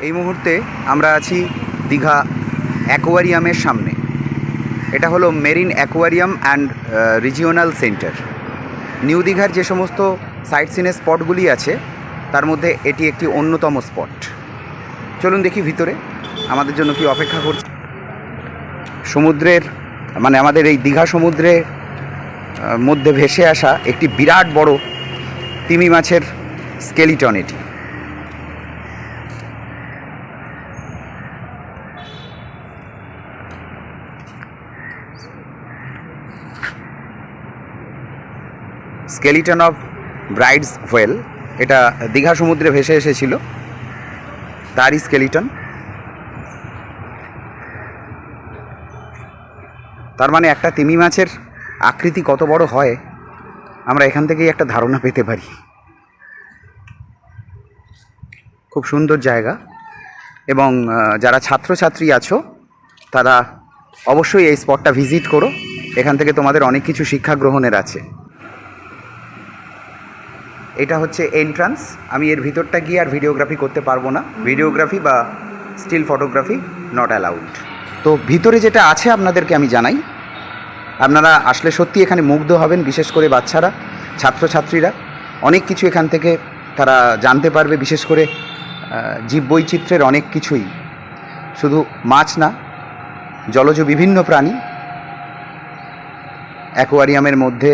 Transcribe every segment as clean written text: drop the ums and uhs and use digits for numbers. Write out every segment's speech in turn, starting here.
এই মুহূর্তে আমরা আছি দীঘা অ্যাকোয়ারিয়ামের সামনে। এটা হলো marine aquarium and regional centre. New দীঘার যে সমস্ত সাইট সিনের স্পটগুলি আছে তার মধ্যে এটি একটি অন্যতম স্পট। চলুন দেখি ভিতরে আমাদের জন্য কি অপেক্ষা করছে। সমুদ্রের আমাদের এই দীঘা সমুদ্রের মধ্যে ভেসে আসা একটি বিরাট বড় তিমি মাছের স্কেলিটন এটি। স্কেলিটন অফ ব্রাইডস হোয়েল, এটা দীঘা সমুদ্রে ভেসে এসেছিল, তারই স্কেলিটন। তার মানে একটা তিমি মাছের আকৃতি কত বড় হয় আমরা এখান থেকেই একটা ধারণা পেতে পারি। খুব সুন্দর জায়গা, এবং যারা ছাত্রছাত্রী আছো তারা অবশ্যই এই স্পটটা ভিজিট করো। এখান থেকে তোমাদের অনেক কিছু শিক্ষা গ্রহণের আছে। এটা হচ্ছে এন্ট্রান্স। আমি এর ভিতরটা গিয়ে আর ভিডিওগ্রাফি করতে পারবো না। ভিডিওগ্রাফি বা স্টিল ফটোগ্রাফি নট অ্যালাউড। তো ভিতরে যেটা আছে আপনাদেরকে আমি জানাই, আপনারা আসলে সত্যি এখানে মুগ্ধ হবেন। বিশেষ করে বাচ্চারা, ছাত্রছাত্রীরা অনেক কিছু এখান থেকে তারা জানতে পারবে। বিশেষ করে জীববৈচিত্র্যের অনেক কিছুই, শুধু মাছ না, জলজ বিভিন্ন প্রাণী অ্যাকোয়ারিয়ামের মধ্যে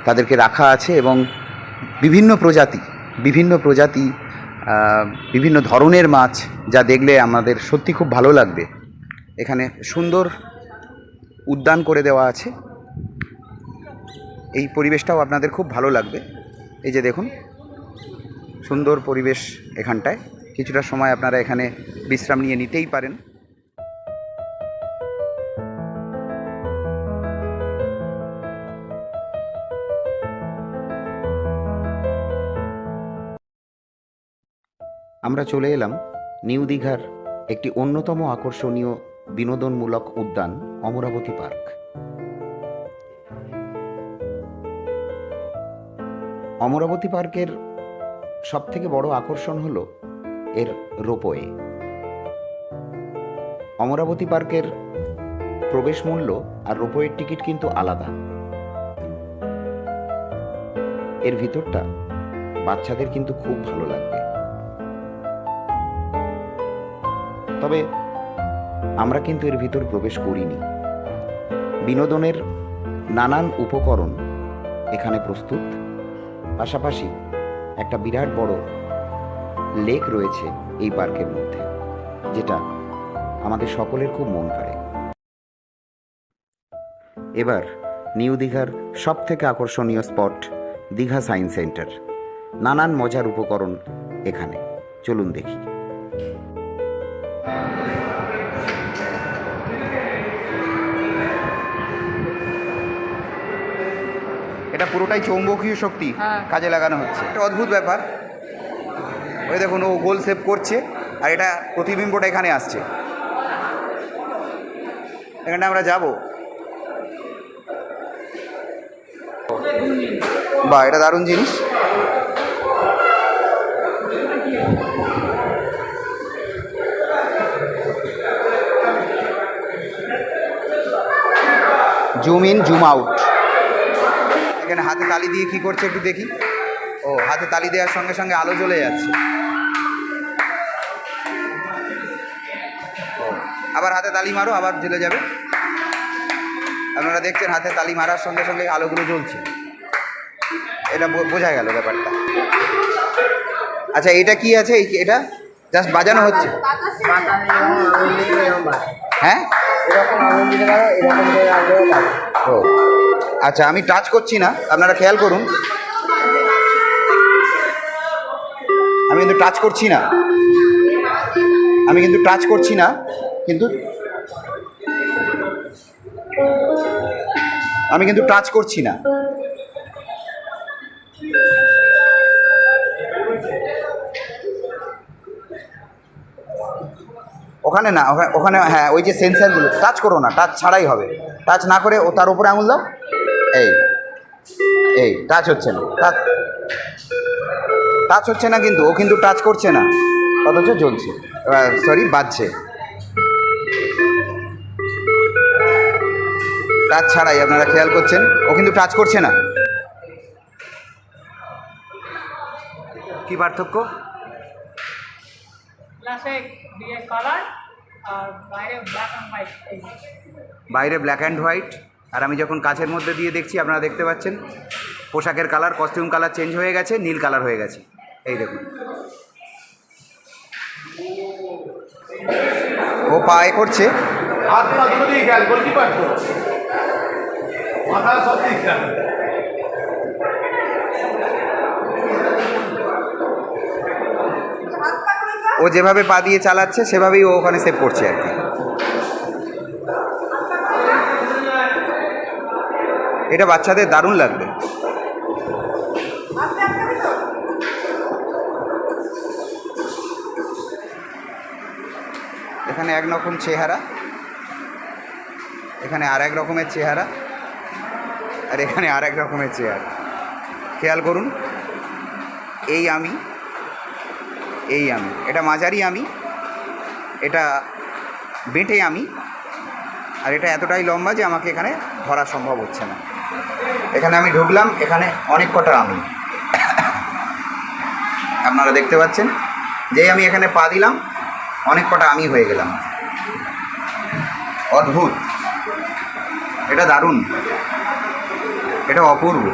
তাদেরকে রাখা আছে, এবং বিভিন্ন প্রজাতি বিভিন্ন ধরনের মাছ, যা দেখলে আমাদের সত্যি খুব ভালো লাগবে। এখানে সুন্দর উদ্যান করে দেওয়া আছে। এই পরিবেশটাও আপনাদের খুব ভালো লাগবে। এই যে দেখুন, সুন্দর পরিবেশ এখানটায়। কিছুটা সময় আপনারা এখানে বিশ্রাম নিয়ে নিতেই পারেন। আমরা চলে এলাম নিউ দীঘার একটি অন্যতম আকর্ষণীয় বিনোদনমূলক উদ্যান অমরাবতী পার্ক। অমরাবতী পার্কের সবথেকে বড় আকর্ষণ হলো এর রোপওয়ে। অমরাবতী পার্কের প্রবেশ মূল্য আর রোপওয়ের টিকিট কিন্তু আলাদা। এর ভিতরটা বাচ্চাদের কিন্তু খুব ভালো লাগবে। তবে আমরা কিন্তু এর ভিতর প্রবেশ করিনি। বিনোদনের নানান উপকরণ এখানে প্রস্তুত। পাশাপাশি একটা বিরাট বড় লেক রয়েছে এই পার্কের মধ্যে, যেটা আমাদের সকলের খুব মন কাড়ে। এবার নিউ দীঘার সবথেকে আকর্ষণীয় স্পট দীঘা সায়েন্স সেন্টার। নানান মজার উপকরণ এখানে, চলুন দেখি। এটা পুরোটাই চৌম্বকীয় শক্তি কাজে লাগানো হচ্ছে। একটা অদ্ভুত ব্যাপার। ওই দেখুন, ও গোল শেপ করছে আর এটা প্রতিবিম্বটা এখানে আসছে। এখানটা আমরা যাব। বা এটা দারুণ জিনিস। Zoom in zoom out. এখানে হাতে তালি দিয়ে কি করছে একটু দেখি। ও, হাতে তালি দেওয়ার সঙ্গে সঙ্গে আলো জ্বলে যাচ্ছে। আবার হাতে তালি মারো, আবার জ্বলে যাবে। আপনারা দেখছেন হাতে তালি মারার সঙ্গে সঙ্গে আলোগুলো জ্বলছে। এটা বোঝা গেল ব্যাপারটা। আচ্ছা, এটা কি আছে? এটা জাস্ট বাজানো হচ্ছে। হ্যাঁ, ও আচ্ছা, আমি টাচ করছি না, আপনারা খেয়াল করুন। আমি কিন্তু টাচ করছি না, কিন্তু টাচ করছি না। ওখানে না, ওখানে হ্যাঁ, ওই যে সেন্সারগুলো, টাচ করো না, টাচ ছাড়াই হবে। টাচ না করে ও তার উপরে আঙুল দাও। এই টাচ হচ্ছে না, টাচ হচ্ছে না, কিন্তু ও কিন্তু টাচ করছে না। অথচ জ্বলছে, সরি বাজছে। টাচ ছাড়াই, আপনারা খেয়াল করছেন ও কিন্তু টাচ করছে না। কি পার্থক্য? বাইরে ব্ল্যাক অ্যান্ড হোয়াইট, আর আমি যখন কাচের মধ্যে দিয়ে দেখছি আপনারা দেখতে পাচ্ছেন পোশাকের কালার, কস্টিউম কালার চেঞ্জ হয়ে গেছে, নীল কালার হয়ে গেছে। এই দেখুন, ও পায়ে করছে। ও যেভাবে পা দিয়ে চালাচ্ছে সেভাবেই ও ওখানে সেভ করছে আর কি। এটা বাচ্চাদের দারুণ লাগবে। এখানে এক রকম চেহারা, এখানে আর এক রকমের চেহারা, আর এখানে আর এক রকমের চেহারা। খেয়াল করুন, এই আমি, এই আমি, এটা মাঝারি আমি, এটা বেঁটে আমি, আর এটা এতটাই লম্বা যে আমাকে এখানে ধরা সম্ভব হচ্ছে না। এখানে আমি ঢুকলাম, এখানে অনেক কটা আমি, আপনারা দেখতে পাচ্ছেন। যেই আমি এখানে পা দিলাম অনেক কটা আমি হয়ে গেলাম। অদ্ভুত, এটা দারুণ, এটা অপূর্ব।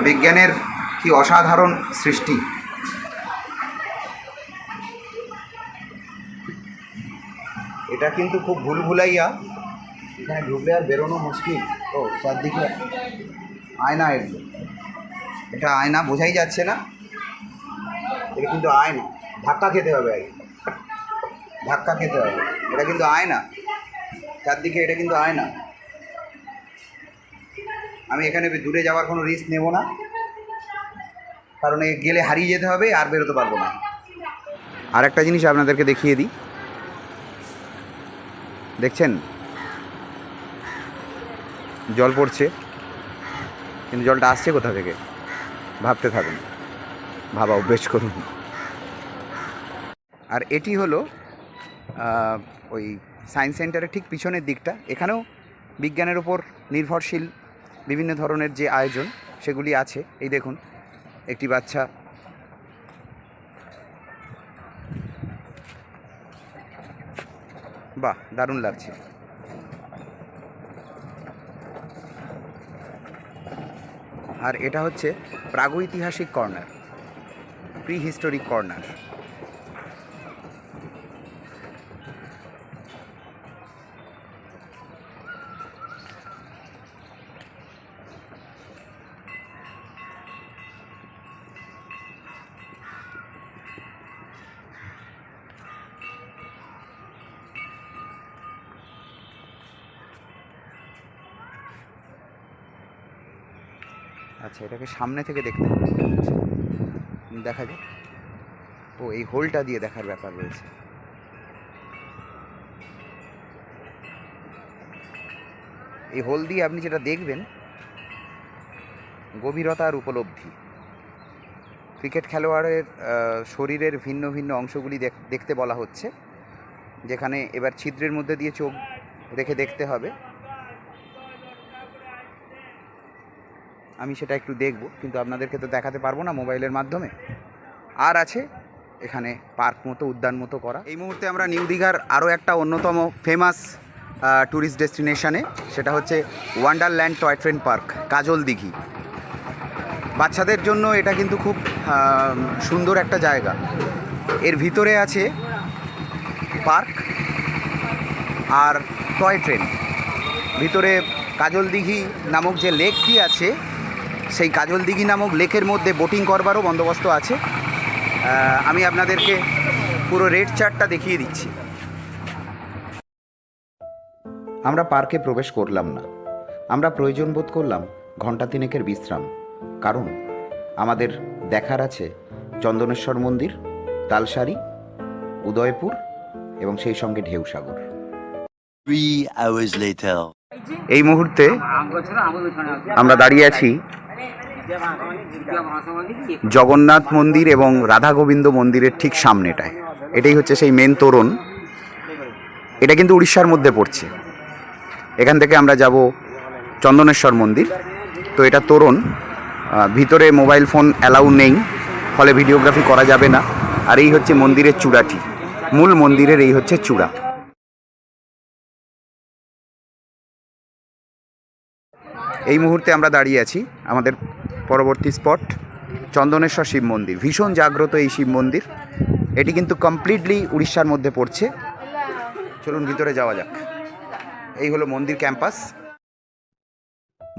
বিজ্ঞানের কি অসাধারণ সৃষ্টি। এটা কিন্তু খুব ভুলভুলাইয়া, এখানে ঢুকলে আর বেরোনো মুশকিল। ও চারদিকে আয়না, এগুলো, এটা আয়না বোঝাই যাচ্ছে না, এটা কিন্তু আয়না। ধাক্কা খেতে হবে আগে, ধাক্কা খেতে হবে। এটা কিন্তু আয়না, চারদিকে এটা কিন্তু আয়না। আমি এখানে দূরে যাওয়ার কোনো রিস্ক নেব না, কারণ এ গেলে হারিয়ে যেতে হবে, আর বেরোতে পারবো না। আর একটা জিনিস আপনাদেরকে দেখিয়ে দিই, দেখছেন জল পড়ছে, কিন্তু জলটা আসছে কোথা থেকে ভাবতে থাকুন, ভাবা অভ্যেস করুন। আর এটি হলো ওই সায়েন্স সেন্টারের ঠিক পিছনের দিকটা। এখানেও বিজ্ঞানের ওপর নির্ভরশীল বিভিন্ন ধরনের যে আয়োজন সেগুলি আছে। এই দেখুন, একটি বাচ্চা বাহ, দারুণ লাগছে। আর এটা হচ্ছে প্রাগৈতিহাসিক কর্নার, প্রি হিস্টোরিক কর্নার। আচ্ছা, এটাকে সামনে থেকে দেখতে হবে, দেখা যায়। ও এই হোলটা দিয়ে দেখার ব্যাপার রয়েছে। এই হোল দিয়ে আপনি যেটা দেখবেন, গভীরতার উপলব্ধি। ক্রিকেট খেলোয়াড়ের শরীরের ভিন্ন ভিন্ন অংশগুলি দেখতে বলা হচ্ছে, যেখানে এবার ছিদ্রের মধ্যে দিয়ে চোখ রেখে দেখতে হবে। আমি সেটা একটু দেখব, কিন্তু আপনাদেরকে তো দেখাতে পারবো না মোবাইলের মাধ্যমে। আর আছে এখানে পার্ক মতো, উদ্যান মতো করা। এই মুহূর্তে আমরা নিউ দীঘার আরও একটা অন্যতম ফেমাস ট্যুরিস্ট ডেস্টিনেশনে, সেটা হচ্ছে ওয়ান্ডারল্যান্ড টয় ট্রেন পার্ক, কাজল দিঘি। বাচ্চাদের জন্য এটা কিন্তু খুব সুন্দর একটা জায়গা। এর ভিতরে আছে পার্ক আর টয় ট্রেন। ভিতরে কাজল দিঘি নামক যে লেকটি আছে, সেই কাজল দিঘি নামক লেকের মধ্যে বোটিং করবারও বন্দোবস্ত আছে। আমি আপনাদেরকে পুরো রেড চার্টটা দেখিয়ে দিচ্ছি। আমরা পার্কে প্রবেশ করলাম না, আমরা প্রয়োজন বোধ করলাম ঘণ্টা তিনেকের বিশ্রাম। কারণ আমাদের দেখার আছে চন্দনেশ্বর মন্দির, তালসারি, উদয়পুর এবং সেই সঙ্গে ঢেউসাগর। 3 hours later. এই মুহূর্তে আমরা দাঁড়িয়ে আছি জগন্নাথ মন্দির এবং রাধা গোবিন্দ মন্দিরের ঠিক সামনেটায়। এটাই হচ্ছে সেই মেন তোরণ। এটা কিন্তু উড়িষ্যার মধ্যে পড়ছে। এখান থেকে আমরা যাব চন্দনেশ্বর মন্দির। তো এটা তোরণ, ভিতরে মোবাইল ফোন অ্যালাউ নেই, ফলে ভিডিওগ্রাফি করা যাবে না। আর এই হচ্ছে মন্দিরের চূড়াটি, মূল মন্দিরের এই হচ্ছে চূড়া। এই মুহূর্তে আমরা দাঁড়িয়ে আছি আমাদের পরবর্তী স্পট চন্দনেশ্বর শিব মন্দির। ভীষণ জাগ্রত এই শিব মন্দির। এটি কিন্তু কমপ্লিটলি উড়িষ্যার মধ্যে পড়ছে। চলুন ভিতরে যাওয়া যাক। এই হলো মন্দির ক্যাম্পাস।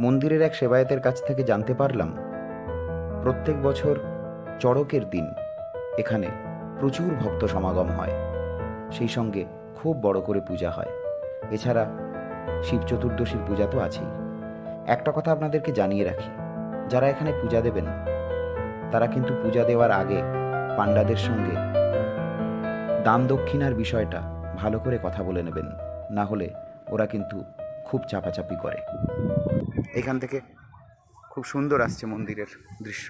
মন্দিরের এক সেবায়েতের কাছ থেকে জানতে পারলাম প্রত্যেক বছর চড়কের দিন এখানে প্রচুর ভক্ত সমাগম হয়, সেই সঙ্গে খুব বড় করে পূজা হয়। এছাড়া শিব চতুর্দশীর পূজা তো আছেই। একটা কথা আপনাদেরকে জানিয়ে রাখি, যারা এখানে পূজা দেবেন তারা কিন্তু পূজা দেওয়ার আগে পাণ্ডাদের সঙ্গে দান দক্ষিণার বিষয়টা ভালো করে কথা বলে নেবেন, না হলে ওরা কিন্তু খুব চাপাচাপি করে। এখান থেকে খুব সুন্দর আসছে মন্দিরের দৃশ্য।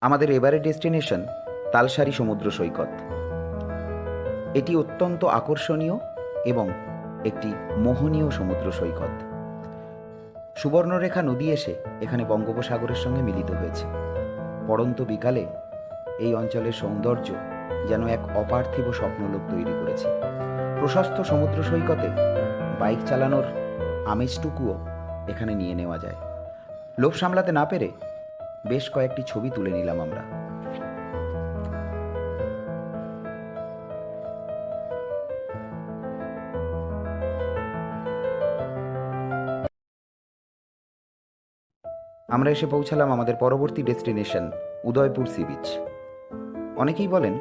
আমাদের এবারে ডেস্টিনেশন তালসারি সমুদ্র সৈকত। এটি অত্যন্ত আকর্ষণীয় এবং একটি মোহনীয় সমুদ্র সৈকত। সুবর্ণরেখা নদী এসে এখানে বঙ্গোপসাগরের সঙ্গে মিলিত হয়েছে। পড়ন্ত বিকালে এই অঞ্চলের সৌন্দর্য যেন এক অপার্থিব স্বপ্নলোক তৈরি করেছে। প্রশস্ত সমুদ্র সৈকতে বাইক চালানোর আমেজটুকুও এখানে নিয়ে নেওয়া যায়। লোভ সামলাতে না পেরে বেশ কয়েকটি ছবি তুলে নিলাম আমরা। আমরা এসে পৌঁছালাম আমাদের পরবর্তী ডেস্টিনেশন উদয়পুর সি বিচ। অনেকেই বলেন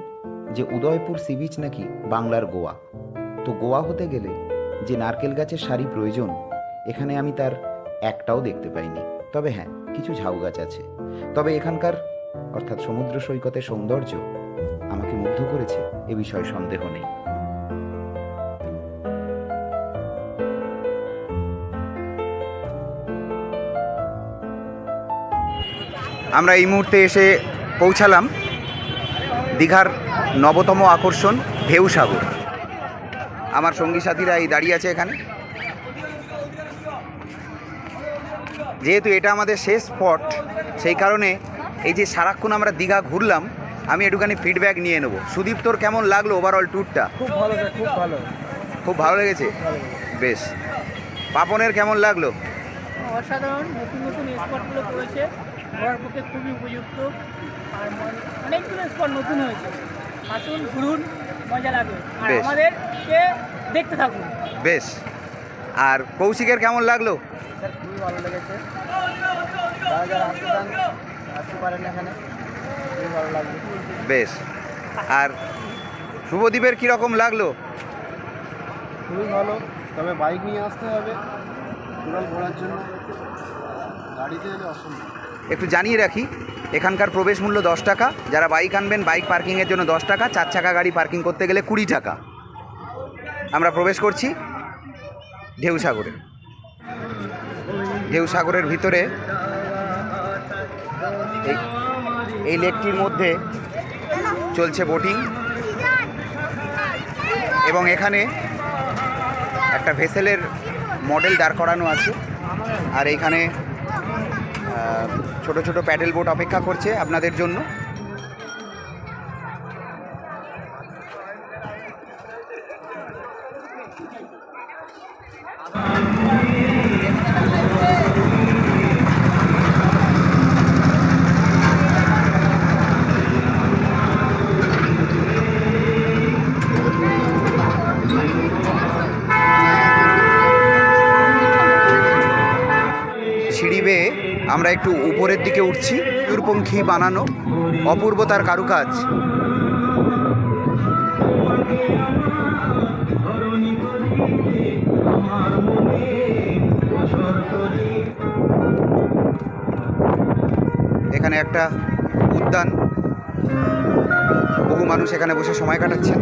যে উদয়পুর সি বিচ নাকি বাংলার গোয়া। তো গোয়া হতে গেলে যে নারকেল গাছের সারি প্রয়োজন, এখানে আমি তার একটাও দেখতে পাইনি। তবে হ্যাঁ, কিছু ঝাউ গাছ আছে। তবে এখানকার অর্থাৎ সমুদ্র সৈকতের সৌন্দর্য আমাকে মুগ্ধ করেছে, এ বিষয়ে সন্দেহ নেই। আমরা এই মুহূর্তে এসে পৌঁছালাম দীঘার নবতম আকর্ষণ ঢেউসাগর। আমার সঙ্গী সাথীরা এই দাঁড়িয়ে আছে এখানে। যেহেতু এটা আমাদের শেষ স্পট, সেই কারণে এই যে সারাক্ষণ আমরা দীঘা ঘুরলাম, আমি একটুখানি ফিডব্যাক নিয়ে নেব। সুদীপ, তোর কেমন লাগলো ওভারঅল ট্যুরটা? খুব ভালো, খুব ভালো, খুব ভালো লেগেছে। বেশ। পাপনের কেমন লাগলো? অসাধারণ, নতুন নতুন স্পটগুলো করেছে, ঘোরার পক্ষে খুবই উপযুক্ত। আর অনেকগুলো স্পট নতুন হয়েছে। আসুন, ঘুরুন, মজা লাগবে, আর আমাদেরকে দেখতে থাকুন। বেশ। আর কৌশিকের কেমন লাগলো? স্যার খুবই ভালো লেগেছে। যারা যারা আসতে পারেন এখানে, খুবই ভালো লাগবে। বেশ। আর শুভদীপের কীরকম লাগলো? খুবই ভালো, তবে বাইক নিয়ে আসতে হবে টোটাল ঘোরার জন্য, গাড়িতে এলে অসম্ভব। একটু জানিয়ে রাখি, এখানকার প্রবেশ মূল্য 10 টাকা। যারা বাইক আনবেন বাইক পার্কিংয়ের জন্য 10 টাকা, 4 চাকা গাড়ি পার্কিং করতে গেলে 20 টাকা। আমরা প্রবেশ করছি ঢেউসাগরে। ঢেউসাগরের ভিতরে এই লেকটির মধ্যে চলছে বোটিং, এবং এখানে একটা ভেসেলের মডেল দাঁড় করানো আছে। আর এইখানে ছোট ছোট প্যাডেল বোট অপেক্ষা করছে আপনাদের জন্য। আমরা একটু উপরের দিকে উঠছি। ময়ূরপঙ্খী বানানো, অপূর্ব তার কারুকাজ। এখানে একটা উদ্যান, বহু মানুষ এখানে বসে সময় কাটাচ্ছেন।